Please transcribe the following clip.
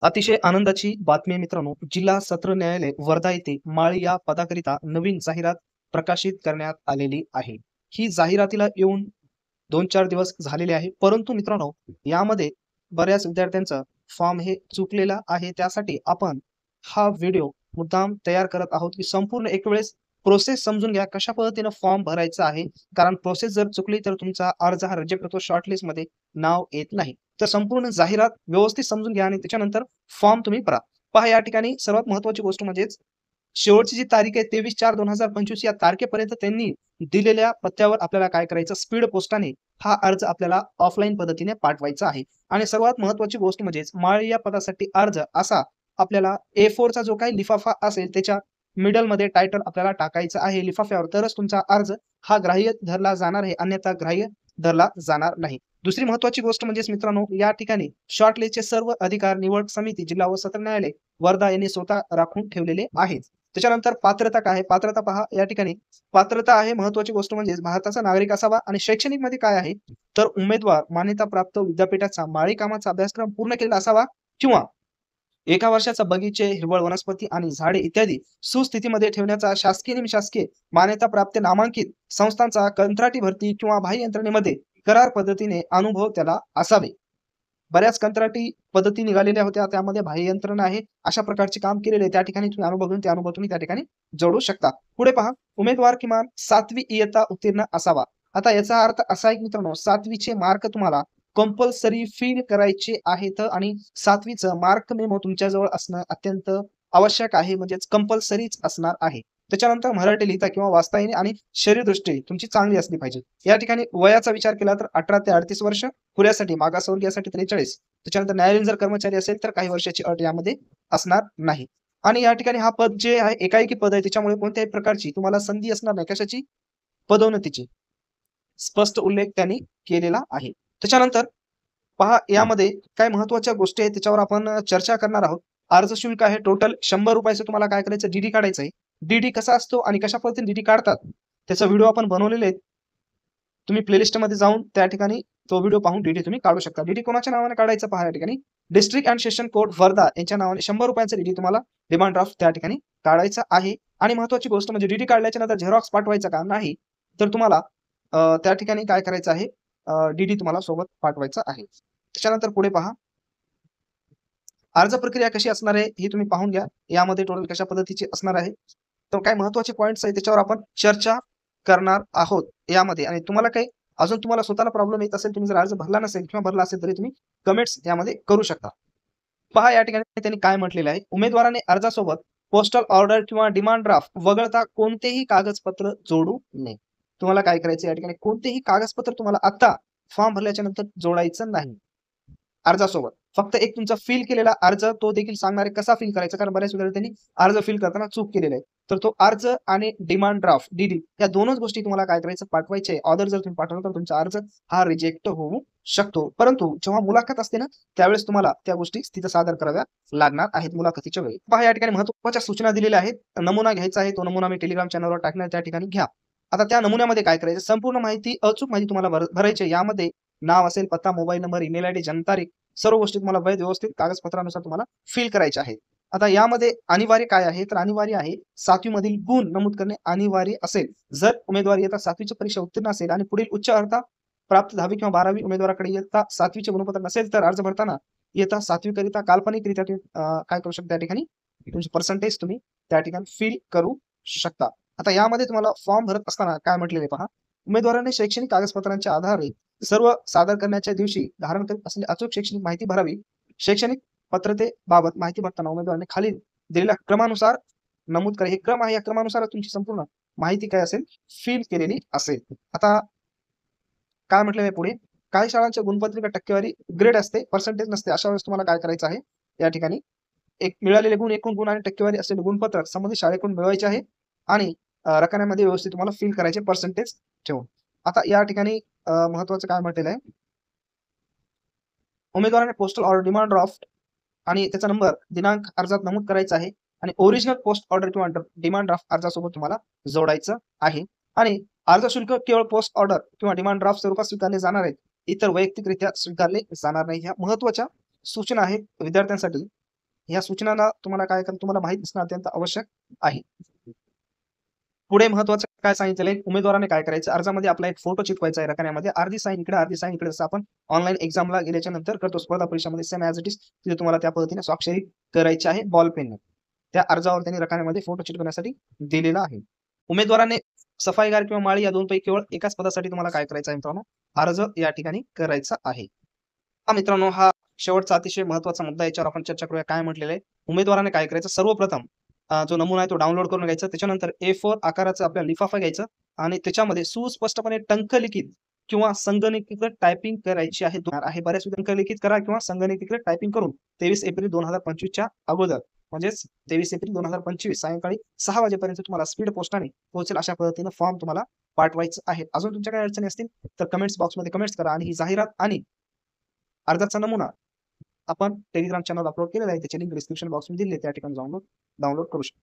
अतिशय आनंदाची बातमी आहे मित्रांनो. जिल्हा सत्र न्यायालय वर्धा येथे माळी या पदाकरिता नवीन जाहिरात प्रकाशित करण्यात आलेली आहे. ही जाहिरातीला येऊन 2-4 दिवस झालेले आहे. परंतु मित्रांनो, यामध्ये बऱ्याच विद्यार्थ्यांचा फॉर्म हे चुकलेला आहे. त्यासाठी आपण हा व्हिडिओ मुद्दाम तयार करत आहोत, की संपूर्ण एक वेळेस प्रोसेस समजून घ्या. कशा पद्धतीनं फॉर्म भरायचा आहे. कारण प्रोसेस जर चुकली तर तुमचा अर्ज हा रिजेक्ट होतो, शॉर्टलिस्टमध्ये नाव येत नाही. तर संपूर्ण जाहिरात व्यवस्थित समजून घ्या आणि त्याच्यानंतर फॉर्म तुम्ही भरा. पहा या ठिकाणी सर्वात महत्त्वाची गोष्ट म्हणजेच शेवटची जी तारीख आहे 23/4/2025 या तारखेपर्यंत त्यांनी दिलेल्या पत्त्यावर आपल्याला काय करायचं, स्पीड पोस्टाने हा अर्ज आपल्याला ऑफलाईन पद्धतीने पाठवायचा आहे. आणि सर्वात महत्त्वाची गोष्ट म्हणजेच माळी या पदासाठी अर्ज असा आपल्याला A4 चा जो काही लिफाफा असेल त्याच्या मिडलमध्ये टायटल आपल्याला टाकायचं आहे लिफाफ्यावर, तरच तुमचा अर्ज हा ग्राह्य धरला जाणार आहे, अन्यथा ग्राह्य धरला जाणार नाही. दुसरी महत्त्वाची गोष्ट म्हणजेच मित्रांनो, या ठिकाणी शॉर्टलिस्टचे सर्व अधिकार निवड समिती, जिल्हा व सत्र न्यायालय वर्धा यांनी स्वतः राखून ठेवलेले आहेत. त्याच्यानंतर पात्रता काय आहे? पात्रता पहा या ठिकाणी पात्रता आहे महत्त्वाची गोष्ट म्हणजे भारताचा नागरिक असावा. आणि शैक्षणिक मध्ये काय आहे, तर उमेदवार मान्यताप्राप्त विद्यापीठाचा माळी कामाचा अभ्यासक्रम पूर्ण केलेला असावा किंवा 1 वर्षाचा बगीचे, हिरवळ वनस्पती आणि झाडे इत्यादी सुस्थितीमध्ये ठेवण्याचा शासकीय निमशासकीय मान्यताप्राप्त नामांकित संस्थांचा कंत्राटी भरती किंवा बाह्य यंत्रणेमध्ये करार पद्धतीने अनुभव त्याला असावे. बऱ्याच कंत्राटी पद्धती निघालेल्या होत्या, त्यामध्ये बाह्य यंत्रणा आहे. अशा प्रकारचे काम केलेले त्या ठिकाणी तुम्ही अनुभव घेऊन ते अनुभव तुम्ही त्या ठिकाणी जोडू शकता. पुढे पहा, उमेदवार किमान 7वी इयत्ता उत्तीर्ण असावा. आता याचा अर्थ असा आहे मित्रांनो, 7वीचे मार्क तुम्हाला कंपल्सरी फिल करायचे आहेत आणि 7वीचं मार्क मेमो तुमच्याजवळ असणं अत्यंत आवश्यक आहे, म्हणजेच कंपल्सरीच असणार आहे. त्याच्यानंतर मराठी लिहिता किंवा वाचता येणे आणि शरीरदृष्टी तुमची चांगली असली पाहिजे. या ठिकाणी वयाचा विचार केला तर 18 ते 38 वर्ष, खुल्यासाठी मागासवर्गीयासाठी 43, त्याच्यानंतर न्यायालयीन जर कर्मचारी असेल तर काही वर्षाची अट यामध्ये असणार नाही. आणि या ठिकाणी हा पद जे आहे एकाएकी पद आहे, त्याच्यामुळे कोणत्याही प्रकारची तुम्हाला संधी असणार नाही. कशाची? पदोन्नतीची स्पष्ट उल्लेख त्यांनी केलेला आहे. त्याच्यानंतर पहा यामध्ये काय महत्त्वाच्या गोष्टी आहेत त्याच्यावर आपण चर्चा करणार आहोत. अर्ज शुल्क आहे टोटल ₹100 तुम्हाला काय करायचं, डीडी काढायचं आहे. डीडी कसा असतो आणि कशा पद्धतीने डीडी काढतात त्याचा व्हिडिओ आपण बनवलेले आहेत. तुम्ही प्लेलिस्टमध्ये जाऊन त्या ठिकाणी तो व्हिडिओ पाहून डीडी तुम्ही काढू शकता. डीडी कोणाच्या नावाने काढायचं पहा या ठिकाणी, district and session court Wardha यांच्या नावाने ₹100 डीडी तुम्हाला डिमांड ड्राफ्ट त्या ठिकाणी काढायचा आहे. आणि महत्त्वाची गोष्ट म्हणजे डीडी काढल्याच्या नंतर झेरॉक्स पाठवायचा का नाही, तर तुम्हाला त्या ठिकाणी काय करायचं आहे, डीडी तुम्हाला सोबत पाठवायचा आहे. त्याच्यानंतर पुढे पहा, अर्ज प्रक्रिया कशी असणार आहे हे तुम्ही पाहून घ्या. यामध्ये टोटल कशा पद्धतीची असणार आहे, तर काय महत्त्वाचे पॉइंट्स आहेत त्याच्यावर आपण चर्चा करणार आहोत यामध्ये. आणि तुम्हाला काही अजून तुम्हाला स्वतःला प्रॉब्लेम येत असेल, तुम्ही जर अर्ज भरला नसेल किंवा भरला असेल तरी तुम्ही कमेंट्स यामध्ये करू शकता. पहा या ठिकाणी त्यांनी काय म्हटलेलं आहे, उमेदवाराने अर्जासोबत पोस्टल ऑर्डर किंवा डिमांड ड्राफ्ट वगळता कोणतेही कागदपत्र जोडू नये. तुम्हाला काय करायचं या ठिकाणी, कोणतेही कागदपत्र तुम्हाला आता फॉर्म भरल्याच्या नंतर जोडायचं नाही अर्जासोबत. फक्त एक तुमचा फिल केलेला अर्ज तो देखील सांगणार आहे कसा फिल करायचा, कारण बऱ्याच विद्यार्थ्यांनी अर्ज फिल करताना चूक केलेली आहे. तर तो अर्ज आणि डिमांड ड्राफ्ट डीडी या दोनच गोष्टी तुम्हाला काय करायचं, पाठवायचे आहे. ऑर्डर जर तुम्ही पाठवलं तर तुमचा अर्ज हा रिजेक्ट होऊ शकतो. परंतु जेव्हा मुलाखत असते ना, त्यावेळेस तुम्हाला त्या गोष्टी तिथं सादर कराव्या लागणार आहेत मुलाखतीच्या वेळी. पहा या ठिकाणी महत्त्वाच्या सूचना दिलेल्या आहेत. नमुना घ्यायचा आहे, तो नमुना मी टेलिग्राम चॅनलवर टाकणार, त्या ठिकाणी घ्या. आता त्या नमुन्यामध्ये काय करायचं, संपूर्ण माहिती अचूक माहिती तुम्हाला भरायची आहे. यामध्ये नाव असेल, पत्ता, मोबाईल नंबर, ईमेल आयडी, जन्मतारीख, सर्व गोष्टी तुम्हाला व्यवस्थित कागदपत्रानुसार तुम्हाला फिल करायच्या आहेत. आता यामध्ये अनिवार्य काय आहे, तर अनिवार्य आहे 7वी मधील गुण नमूद करणे अनिवार्य असेल. जर उमेदवार इयत्ता 7वीची परीक्षा उत्तीर्ण असेल आणि पुढील उच्च अर्हता प्राप्त 10वी किंवा 12वी उमेदवाराकडे इयत्ता 7वीचे गुणपत्र नसेल, तर अर्ज भरताना इयत्ता 7वी करिता काल्पनिकरित्या तुम्ही काय करू शकता, त्या ठिकाणी तुमची पर्सेंटेज तुम्ही त्या ठिकाणी फिल करू शकता. आता यामध्ये तुम्हाला फॉर्म भरत असताना काय म्हटलेले पहा, उमेदवाराने शैक्षणिक कागदपत्रांच्या आधारे सर्व सादर करण्याच्या दिवशी धारण करीत असलेली अचूक शैक्षणिक माहिती भरावी. शैक्षणिक पात्रतेबाबत माहिती भरताना उमेदवाराने खाली दिलेल्या क्रमानुसार नमूद करा. हे क्रम आहे, या क्रमानुसार तुमची संपूर्ण माहिती काय असेल, फिल केलेली असेल. आता काय म्हटलेलं आहे पुढे, काही शाळांच्या गुणपत्रिका टक्केवारी ग्रेड असते, पर्सेंटेज नसते. अशा वेळेस तुम्हाला काय करायचं आहे, या ठिकाणी एक मिळालेले गुण, एकूण गुण आणि टक्केवारी असलेले गुणपत्र संबंधित शाळेकडून मिळवायचे आहे आणि रकान्यामध्ये व्यवस्थित तुम्हाला फिल करायचे पर्सेंटेज ठेवून. आता या ठिकाणी महत्वाचं काय म्हटलेलं आहे, उमेदवाराने पोस्टल ऑर्डर, डिमांड ड्राफ्ट आणि त्याचा नंबर, दिनांक अर्जात नमूद करायचा आहे आणि ओरिजिनल पोस्ट ऑर्डर किंवा डिमांड ड्राफ्ट अर्जासोबत तुम्हाला जोडायचं आहे. आणि अर्ज शुल्क केवळ पोस्ट ऑर्डर किंवा डिमांड ड्राफ्ट स्वरूपात स्वीकारले जाणार आहेत, इतर वैयक्तिकरित्या स्वीकारले जाणार नाही. ह्या महत्वाच्या सूचना आहेत विद्यार्थ्यांसाठी. ह्या सूचनांना तुम्हाला काय करणं तुम्हाला माहित असणं अत्यंत आवश्यक आहे. पुढे महत्त्वाचं काय सांगितलेलं आहे, उमेदवाराने काय करायचं, अर्जामध्ये आपला एक फोटो चिटकवायचा आहे रकान्यामध्ये. अर्धी साइन इकडे, अर्धी साइन इकडे, जसं आपण ऑनलाईन एक्झामला गेल्याच्या नंतर करतो स्पर्धा परीक्षामध्ये सेम ॲज इट इज तिथे तुम्हाला त्या पद्धतीने स्वाक्षरी करायची आहे बॉल पेनने. त्या अर्जावर त्यांनी रकान्यामध्ये फोटो चिटकवण्यासाठी दिलेला आहे. उमेदवाराने सफाईगार किंवा माळी या दोनपैकी केवळ एकाच पदासाठी तुम्हाला काय करायचं आहे मित्रांनो, अर्ज या ठिकाणी करायचा आहे. मित्रांनो, हा शेवटचा अतिशय महत्त्वाचा मुद्दा, याच्यावर आपण चर्चा करूया. काय म्हटलेलं आहे, उमेदवाराने काय करायचं, सर्वप्रथम जो नमुना आहे तो डाउनलोड करून घ्यायचा. त्याच्यानंतर A4 आकाराचा आपला लिफाफा घ्यायचा आणि त्याच्यामध्ये सुस्पष्टपणे टंकलिखित किंवा संगणकीकृत टायपिंग करायची आहे. बऱ्याच टंकलिखित करा किंवा संगणकीकृत टायपिंग करून 23 एप्रिल 2025 च्या अगोदर, म्हणजेच 23 एप्रिल 2025 सायंकाळी 6 वाजेपर्यंत तुम्हाला स्पीड पोस्टाने पोहोचेल अशा पद्धतीनं फॉर्म तुम्हाला पाठवायचं आहे. अजून तुमच्या काही अडचणी असतील तर कमेंट्स बॉक्समध्ये कमेंट्स करा आणि ही जाहिरात आणि अर्जाचा नमुना आपण टेलिग्राम चॅनल अपलोड केलेला आहे. त्याची लिंक डिस्क्रिप्शन बॉक्समध्ये दिली आहे. त्या ठिकाणी जाऊन डाउनलोड करू शकता.